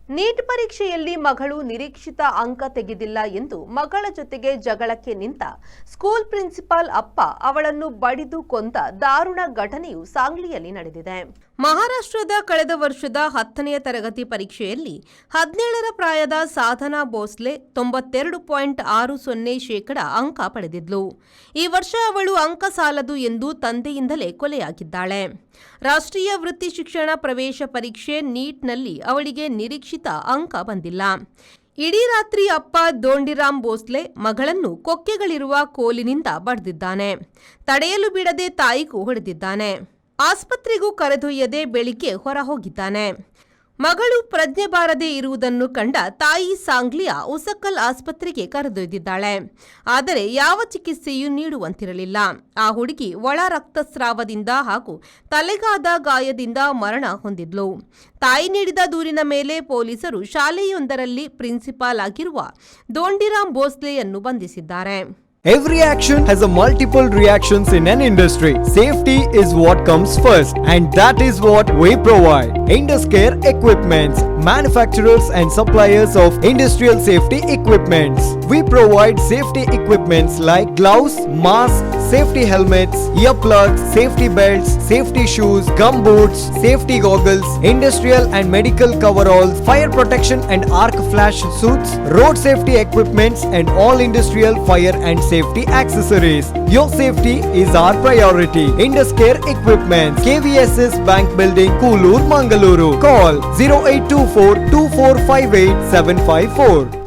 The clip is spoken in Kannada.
ನೀಟ್ ಪರೀಕ್ಷೆಯಲ್ಲಿ ಮಗಳು ನಿರೀಕ್ಷಿತ ಅಂಕ ತೆಗೆದಿಲ್ಲ ಎಂದು ಮಗಳ ಜೊತೆಗೆ ಜಗಳಕ್ಕೆ ನಿಂತ ಸ್ಕೂಲ್ ಪ್ರಿನ್ಸಿಪಾಲ್ ಅಪ್ಪ ಅವಳನ್ನು ಬಡಿದು ಕೊಂದ ದಾರುಣ ಘಟನೆಯು ಸಾಂಗ್ಲಿಯಲ್ಲಿ ನಡೆದಿದೆ. ಮಹಾರಾಷ್ಟ್ರದ ಕಳೆದ ವರ್ಷದ 10ನೇ ತರಗತಿ ಪರೀಕ್ಷೆಯಲ್ಲಿ 17ರ ಪ್ರಾಯದ ಸಾಧನಾ ಭೋಸ್ಲೆ 92.60% ಅಂಕ ಪಡೆದಿದ್ಲು. ಈ ವರ್ಷ ಅವಳು ಅಂಕ ಸಾಲದು ಎಂದು ತಂದೆಯಿಂದಲೇ ಕೊಲೆಯಾಗಿದ್ದಾಳೆ. ರಾಷ್ಟ್ರೀಯ ವೃತ್ತಿ ಶಿಕ್ಷಣ ಪ್ರವೇಶ ಪರೀಕ್ಷೆ ನೀಟ್ನಲ್ಲಿ ಅವಳಿಗೆ ನಿರೀಕ್ಷಿತ ಅಂಕ ಬಂದಿಲ್ಲ. ಇಡೀ ರಾತ್ರಿ ಅಪ್ಪ ದೋಂಡಿರಾಮ್ ಭೋಸ್ಲೆ ಮಗಳನ್ನು ಕೊಕ್ಕೆಗಳಿರುವ ಕೋಲಿನಿಂದ ಬಡಿದಿದ್ದಾನೆ. ತಡೆಯಲು ಬಿಡದೆ ತಾಯಿಗೂ ಹೊಡೆದಿದ್ದಾನೆ. ಆಸ್ಪತ್ರೆಗೂ ಕರೆದೊಯ್ಯದೆ ಬೆಳಿಗ್ಗೆ ಹೊರ ಹೋಗಿದ್ದಾನೆ. ಮಗಳು ಪ್ರಜ್ಞೆ ಬಾರದೆ ಇರುವುದನ್ನು ಕಂಡ ತಾಯಿ ಸಾಂಗ್ಲಿಯ ಉಸಕಲ್ ಆಸ್ಪತ್ರೆಗೆ ಕರೆದೊಯ್ದಿದ್ದಾಳೆ. ಆದರೆ ಯಾವ ಚಿಕಿತ್ಸೆಯೂ ನೀಡುವಂತಿರಲಿಲ್ಲ. ಆ ಹುಡುಗಿ ಒಳ ರಕ್ತಸ್ರಾವದಿಂದ ಹಾಗೂ ತಲೆಗಾದ ಗಾಯದಿಂದ ಮರಣ ಹೊಂದಿದ್ಲು. ತಾಯಿ ನೀಡಿದ ದೂರಿನ ಮೇಲೆ ಪೊಲೀಸರು ಶಾಲೆಯೊಂದರಲ್ಲಿ ಪ್ರಿನ್ಸಿಪಾಲ್ ಆಗಿರುವ ದೋಂಡಿರಾಮ್ ಭೋಸ್ಲೆಯನ್ನು ಬಂಧಿಸಿದ್ದಾರೆ. Every action has a multiple reactions in an industry. Safety is what comes first, and that is what we provide. Induscare Equipments, manufacturers and suppliers of industrial safety equipments. We provide safety equipments like gloves, masks, safety helmets, earplugs, safety belts, safety shoes, gum boots, safety goggles, industrial and medical coveralls, fire protection and arc flash suits, road safety equipments, and all industrial fire and safety accessories. Your safety is our priority. Induscare Equipments, KVSS Bank Building, Koolur, Mangaluru. Call 0824 2458 754.